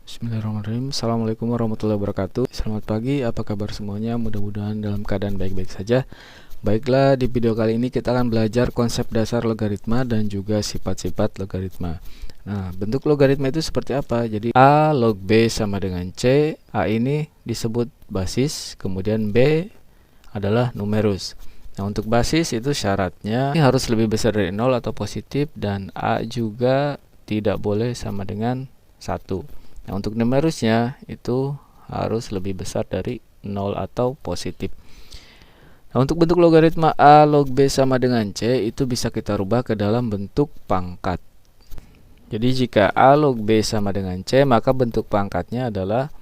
Bismillahirrahmanirrahim. Assalamualaikum warahmatullahi wabarakatuh. Selamat pagi, apa kabar semuanya? Mudah-mudahan dalam keadaan baik-baik saja. Baiklah, di video kali ini kita akan belajar konsep dasar logaritma dan juga sifat-sifat logaritma. Nah, bentuk logaritma itu seperti apa? Jadi A log B sama dengan C. A ini disebut basis, kemudian B adalah numerus. Nah, untuk basis itu syaratnya ini harus lebih besar dari 0 atau positif, dan A juga tidak boleh sama dengan 1. Nah, untuk numerusnya itu harus lebih besar dari 0 atau positif. Nah, untuk bentuk logaritma A log B sama dengan C itu bisa kita rubah ke dalam bentuk pangkat. Jadi jika A log B sama dengan C, maka bentuk pangkatnya adalah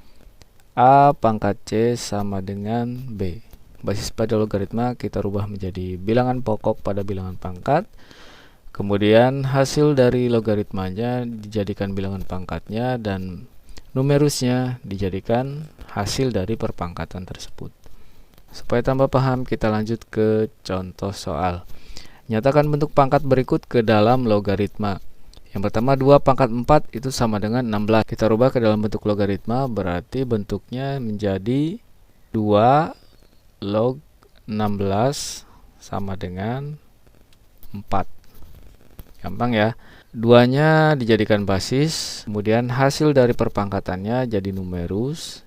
A pangkat C sama dengan B. Basis pada logaritma kita rubah menjadi bilangan pokok pada bilangan pangkat. Kemudian hasil dari logaritmanya dijadikan bilangan pangkatnya, dan numerusnya dijadikan hasil dari perpangkatan tersebut. Supaya tambah paham, kita lanjut ke contoh soal. Nyatakan bentuk pangkat berikut ke dalam logaritma. Yang pertama, 2 pangkat 4 itu sama dengan 16. Kita rubah ke dalam bentuk logaritma, berarti bentuknya menjadi 2 log 16 sama dengan 4. Gampang ya. Duanya dijadikan basis, kemudian hasil dari perpangkatannya jadi numerus,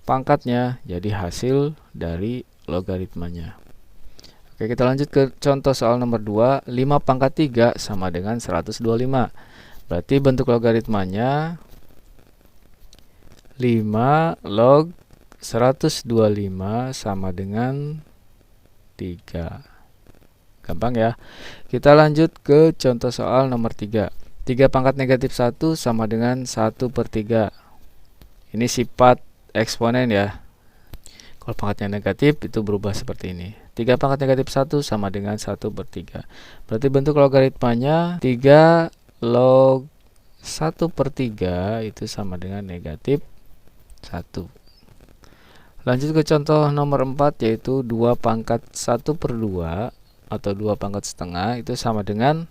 pangkatnya jadi hasil dari logaritmanya. Oke, kita lanjut ke contoh soal nomor 2. 5 pangkat 3 sama dengan 125. Berarti bentuk logaritmanya 5 log 125 sama dengan 3. Gampang ya. Kita lanjut ke contoh soal nomor 3. 3 pangkat negatif 1 sama dengan 1/3. Ini sifat eksponen ya. Kalau pangkatnya negatif itu berubah seperti ini. 3 pangkat negatif 1 sama dengan 1/3. Berarti bentuk logaritmanya 3 log 1/3 itu sama dengan negatif 1. Lanjut ke contoh nomor 4, yaitu 2 pangkat 1/2 atau 2 pangkat setengah itu sama dengan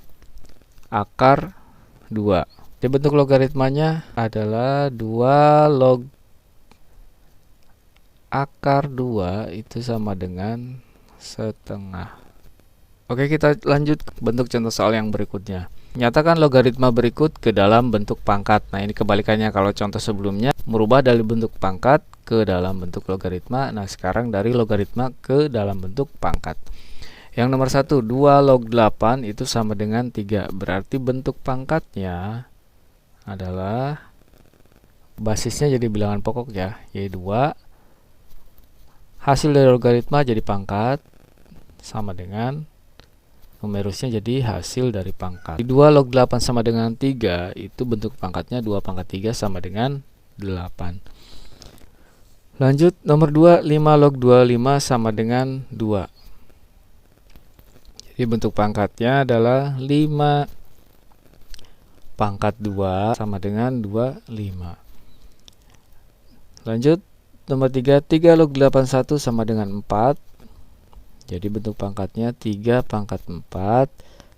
akar 2. Jadi bentuk logaritmanya adalah 2 log akar 2 itu sama dengan setengah. Oke, kita lanjut ke bentuk contoh soal yang berikutnya. Nyatakan logaritma berikut ke dalam bentuk pangkat. Nah, ini kebalikannya. Kalau contoh sebelumnya merubah dari bentuk pangkat ke dalam bentuk logaritma. Nah, sekarang dari logaritma ke dalam bentuk pangkat. Yang nomor 1, 2 log 8 itu sama dengan 3. Berarti bentuk pangkatnya adalah basisnya jadi bilangan pokok ya, yaitu 2. Hasil dari logaritma jadi pangkat sama dengan numerusnya jadi hasil dari pangkat. 2 log 8 sama dengan 3 itu bentuk pangkatnya 2 pangkat 3 sama dengan 8. Lanjut nomor 2, 5 log 25 sama dengan 2. Jadi bentuk pangkatnya adalah 5 pangkat 2 sama dengan 25. Lanjut nomor 3, 3 log 81 sama dengan 4. Jadi bentuk pangkatnya 3 pangkat 4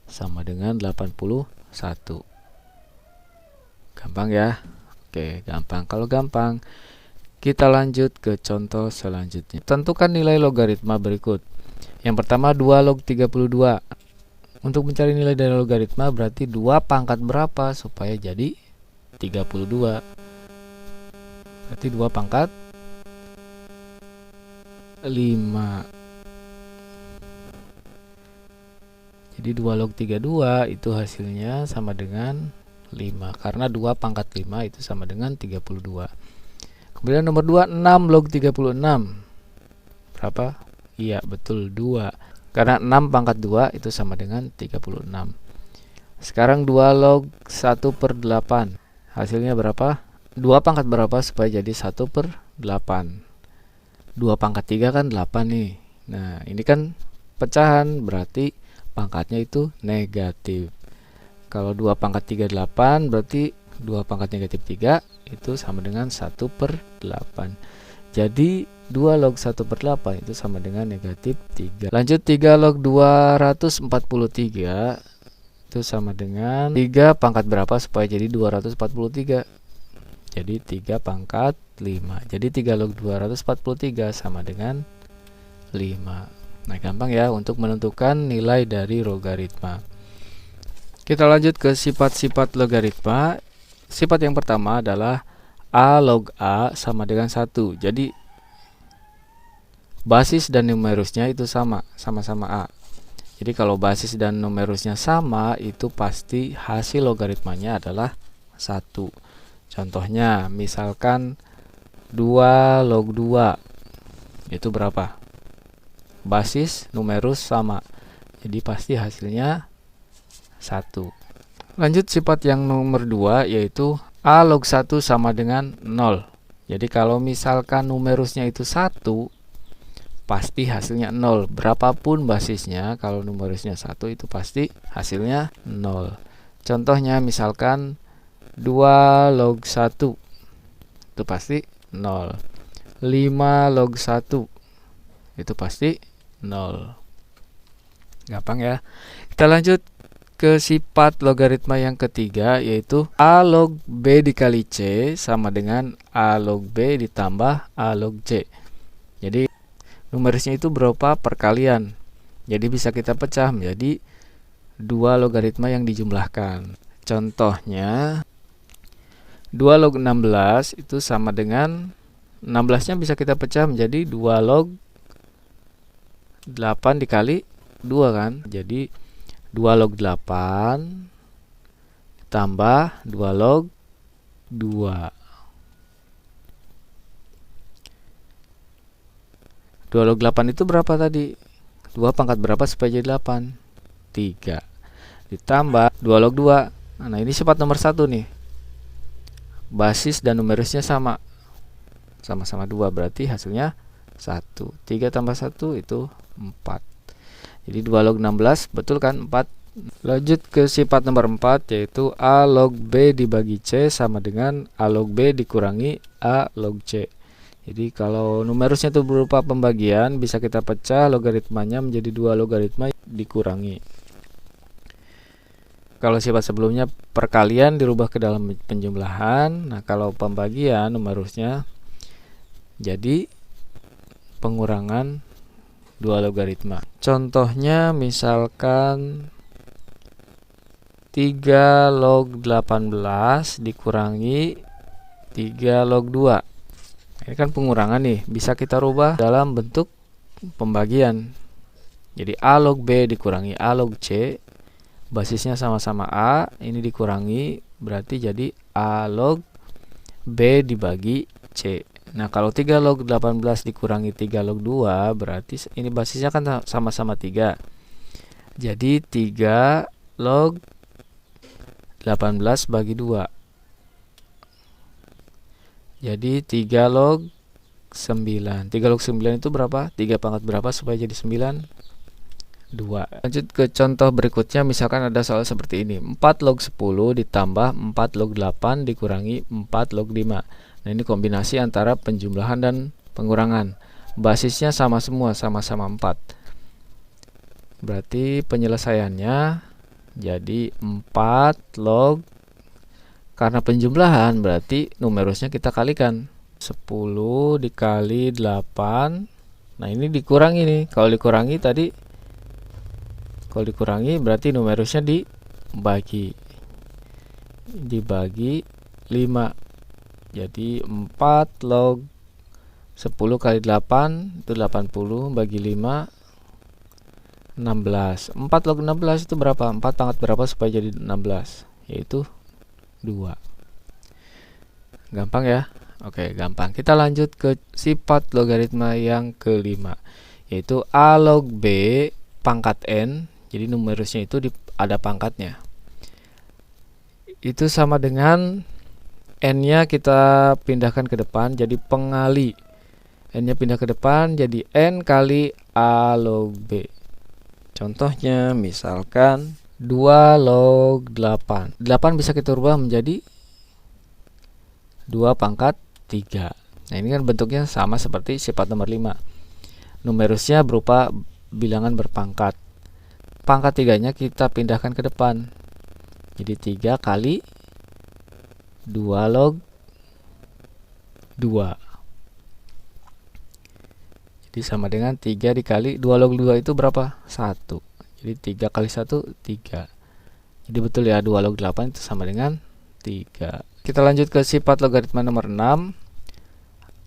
sama dengan 81. Gampang ya? Oke, gampang. Kalau gampang, kita lanjut ke contoh selanjutnya. Tentukan nilai logaritma berikut. Yang pertama, 2 log 32. Untuk mencari nilai dari logaritma berarti 2 pangkat berapa supaya jadi 32. Berarti 2 pangkat 5. Jadi 2 log 32 itu hasilnya sama dengan 5. Karena 2 pangkat 5 itu sama dengan 32. Kemudian nomor 2, 6 log 36. Berapa? Iya, betul, 2. Karena 6 pangkat 2 itu sama dengan 36. Sekarang 2 log 1/8. Hasilnya berapa? 2 pangkat berapa supaya jadi 1/8? 2 pangkat 3 kan 8 nih. Nah, ini kan pecahan, berarti pangkatnya itu negatif. Kalau 2 pangkat 3 8, berarti 2 pangkat negatif 3 itu sama dengan 1/8. Jadi 2 log 1/8 itu sama dengan negatif 3. Lanjut 3 log 243 itu sama dengan 3 pangkat berapa supaya jadi 243? Jadi 3 pangkat 5. Jadi 3 log 243 sama dengan 5. Nah, gampang ya untuk menentukan nilai dari logaritma. Kita lanjut ke sifat-sifat logaritma. Sifat yang pertama adalah A log A sama dengan 1. Jadi basis dan numerusnya itu sama-sama A. Jadi kalau basis dan numerusnya sama, itu pasti hasil logaritmanya adalah 1. Contohnya, misalkan 2 log 2 itu berapa? Basis, numerus sama. Jadi pasti hasilnya 1. Lanjut sifat yang nomor 2, yaitu A log 1 sama dengan 0. Jadi kalau misalkan numerusnya itu 1, pasti hasilnya 0. Berapapun basisnya, kalau numerusnya 1 itu pasti hasilnya 0. Contohnya misalkan 2 log 1 itu pasti 0. 5 log 1 itu pasti 0. Gampang ya. Kita lanjut ke sifat logaritma yang ketiga, yaitu A log B dikali C sama dengan A log B ditambah A log C. Jadi numerusnya itu berupa perkalian. Jadi bisa kita pecah menjadi 2 logaritma yang dijumlahkan. Contohnya 2 log 16 itu sama dengan 16-nya bisa kita pecah menjadi 2 log 8 dikali 2 kan. Jadi 2 log 8 tambah 2 log 2. 2 log 8 itu berapa tadi? 2 pangkat berapa supaya jadi 8? 3. Ditambah 2 log 2. Nah, ini sifat nomor 1 nih. Basis dan numerusnya sama. Sama-sama 2, berarti hasilnya 1. 3 tambah 1 itu 4. Jadi 2 log 16, betul kan? 4. Lanjut ke sifat nomor 4, yaitu A log B dibagi C sama dengan A log B dikurangi A log C. Jadi kalau numerusnya itu berupa pembagian, bisa kita pecah logaritmanya menjadi 2 logaritma dikurangi. Kalau sifat sebelumnya perkalian dirubah ke dalam penjumlahan. Nah, kalau pembagian numerusnya jadi pengurangan 2 logaritma. Contohnya misalkan 3 log 18 dikurangi 3 log 2. Ini kan pengurangan nih, bisa kita rubah dalam bentuk pembagian. Jadi A log B dikurangi A log C, basisnya sama-sama A, ini dikurangi, berarti jadi A log B dibagi C. Nah, kalau 3 log 18 dikurangi 3 log 2, berarti ini basisnya kan sama-sama 3. Jadi 3 log 18 bagi 2. Jadi 3 log 9. 3 log 9 itu berapa? 3 pangkat berapa supaya jadi 9? 2. Lanjut ke contoh berikutnya, misalkan ada soal seperti ini. 4 log 10 ditambah 4 log 8 dikurangi 4 log 5. Nah, ini kombinasi antara penjumlahan dan pengurangan. Basisnya sama semua, sama-sama 4. Berarti penyelesaiannya jadi 4 log, karena penjumlahan berarti numerusnya kita kalikan. 10 dikali 8. Nah, ini dikurangi nih. Kalau dikurangi tadi, kalau dikurangi berarti numerusnya dibagi 5. Jadi 4 log 10 kali 8 itu 80 bagi 5 16. 4 log 16 itu berapa? 4 pangkat berapa supaya jadi 16? Yaitu 2. Gampang ya? Oke, gampang. Kita lanjut ke sifat logaritma yang kelima, yaitu A log B pangkat N. Jadi numerusnya itu ada pangkatnya. Itu sama dengan N-nya kita pindahkan ke depan jadi pengali. N-nya pindah ke depan jadi N kali A log B. Contohnya misalkan 2 log 8. 8 bisa kita rubah menjadi 2 pangkat 3. Nah, ini kan bentuknya sama seperti sifat nomor 5. Numerusnya berupa bilangan berpangkat. Pangkat 3-nya kita pindahkan ke depan. Jadi 3 kali 2 log 2. Jadi sama dengan 3 dikali 2 log 2 itu berapa? 1. Jadi 3 kali 1 3. Jadi betul ya, 2 log 8 itu sama dengan 3. Kita lanjut ke sifat logaritma nomor 6.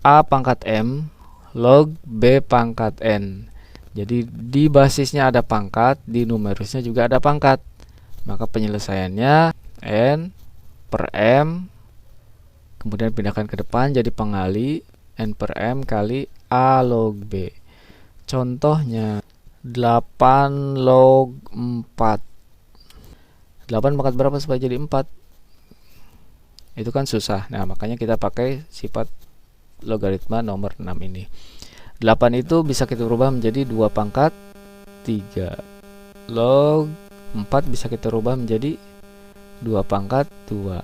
A pangkat M log B pangkat N. Jadi di basisnya ada pangkat, di numerusnya juga ada pangkat. Maka penyelesaiannya N per M, kemudian pindahkan ke depan jadi pengali N per M kali A log B. Contohnya 8 log 4. 8 pangkat berapa supaya jadi 4? Itu kan susah. Nah, makanya kita pakai sifat logaritma nomor 6 ini. 8 itu bisa kita rubah menjadi 2 pangkat 3. Log 4 bisa kita rubah menjadi 2 pangkat 2.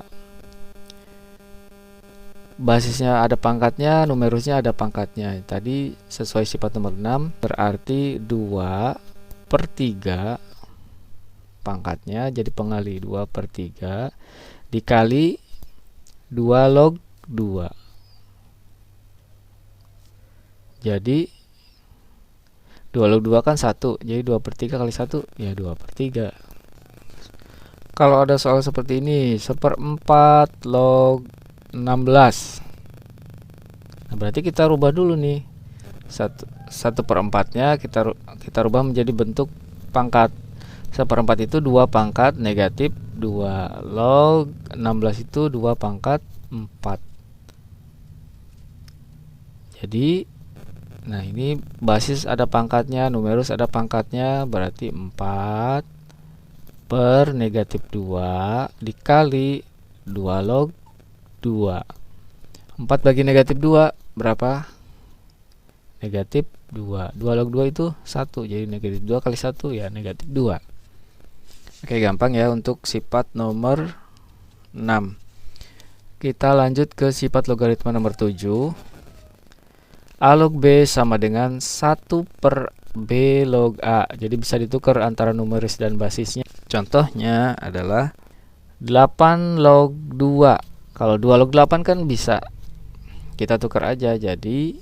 Basisnya ada pangkatnya, numerusnya ada pangkatnya. Tadi sesuai sifat nomor 6, berarti 2 per 3 pangkatnya jadi pengali 2 per 3 dikali 2 log 2. Jadi 2 log 2 kan 1, jadi 2 per 3 kali 1 ya 2 per 3. Kalau ada soal seperti ini, 1/4 log 16. Nah, berarti kita rubah dulu nih. 1/4-nya kita rubah menjadi bentuk pangkat. 1/4 itu 2 pangkat negatif 2. Log 16 itu 2 pangkat 4. Jadi, nah ini basis ada pangkatnya, numerus ada pangkatnya, berarti 4 per negatif 2 dikali 2 log 2. 4 bagi negatif 2 berapa? Negatif 2. 2 log 2 itu 1, jadi negatif 2 kali 1 ya negatif 2. Oke, gampang ya untuk sifat nomor 6. Kita lanjut ke sifat logaritma nomor 7. A log B sama dengan 1 per B log A. Jadi bisa ditukar antara numeris dan basisnya. Contohnya adalah 8 log 2. Kalau 2 log 8 kan bisa kita tukar aja. Jadi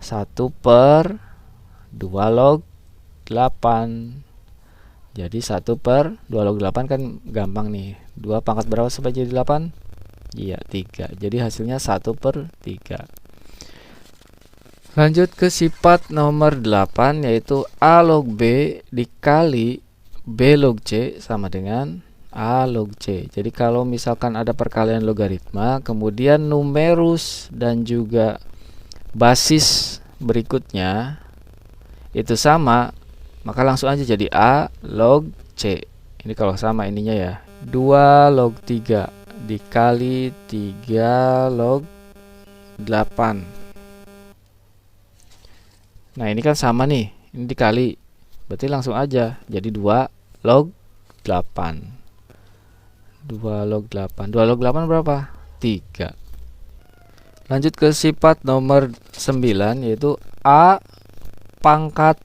1 per 2 log 8. Jadi 1 per 2 log 8 kan gampang nih. 2 pangkat berapa supaya jadi 8? Iya, 3. Jadi hasilnya 1 per 3. Lanjut ke sifat nomor 8, yaitu A log B dikali B log C sama dengan A log C. Jadi kalau misalkan ada perkalian logaritma, kemudian numerus dan juga basis berikutnya itu sama, maka langsung aja jadi A log C. Ini kalau sama ininya ya. 2 log 3 dikali 3 log 8. Nah, ini kan sama nih. Ini dikali. Berarti langsung aja jadi 2 log 8. 2 log 8. 2 log 8 berapa? 3. Lanjut ke sifat nomor 9, yaitu A pangkat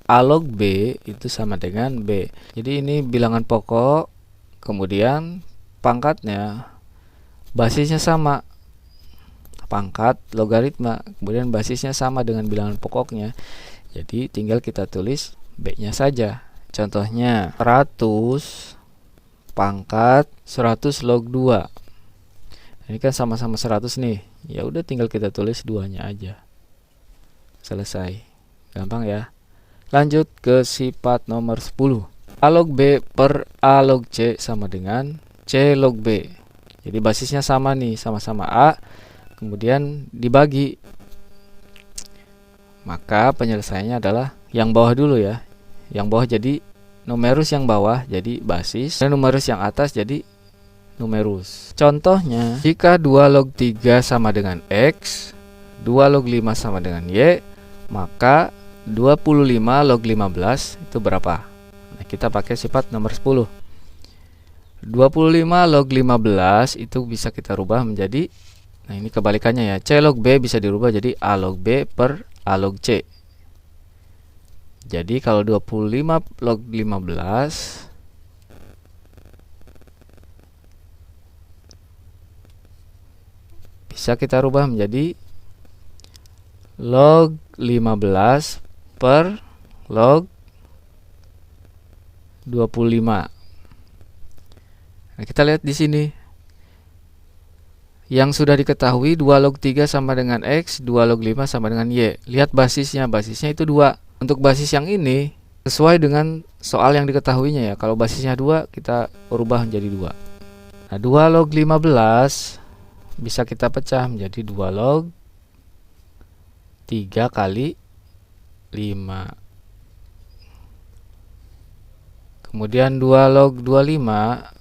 A log B itu sama dengan B. Jadi ini bilangan pokok, kemudian pangkatnya, basisnya sama, pangkat logaritma, kemudian basisnya sama dengan bilangan pokoknya. Jadi tinggal kita tulis B-nya saja. Contohnya 100 pangkat 100 log 2. Ini kan sama-sama 100 nih. Ya udah tinggal kita tulis 2-nya aja. Selesai. Gampang ya. Lanjut ke sifat nomor 10. A log B per A log C sama dengan C log B. Jadi basisnya sama nih, sama-sama A, kemudian dibagi. Maka penyelesaiannya adalah yang bawah dulu ya. Yang bawah jadi numerus, yang bawah jadi basis, dan numerus yang atas jadi numerus. Contohnya, jika 2 log 3 sama dengan X, 2 log 5 sama dengan Y, maka 25 log 15 itu berapa? Nah, kita pakai sifat nomor 10. 25 log 15 itu bisa kita rubah menjadi, nah ini kebalikannya ya, C log B bisa dirubah jadi A log B per A log C. Jadi kalau 25 log 15 bisa kita rubah menjadi log 15 per log 25. Nah, kita lihat di sini. Yang sudah diketahui 2 log 3 sama dengan X, 2 log 5 sama dengan Y. Lihat basisnya, basisnya itu 2. Untuk basis yang ini sesuai dengan soal yang diketahuinya ya. Kalau basisnya 2, kita ubah menjadi 2. Nah, 2 log 15 bisa kita pecah menjadi 2 log 3 kali 5. Kemudian 2 log 25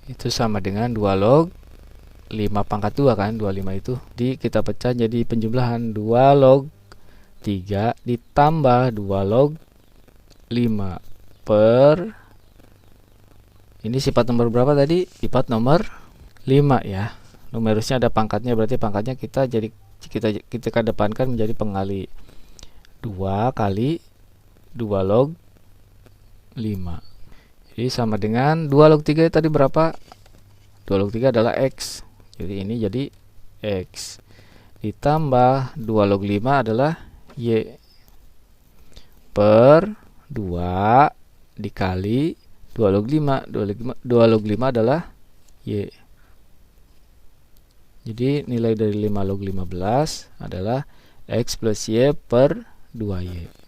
itu sama dengan 2 log 5 pangkat 2 kan, 25 itu. Jadi kita pecah jadi penjumlahan 2 log 3 ditambah 2 log 5 per, ini sifat nomor berapa tadi? Sifat nomor 5 ya. Numerusnya ada pangkatnya, berarti pangkatnya kita kedepankan menjadi pengali 2 kali 2 log 5. Jadi sama dengan 2 log 3 tadi berapa? 2 log 3 adalah X. Jadi ini jadi X. Ditambah 2 log 5 adalah Y. Per 2 dikali 2 log 5. 2 log 5 adalah Y. Jadi nilai dari 5 log 15 adalah X plus Y per 2Y.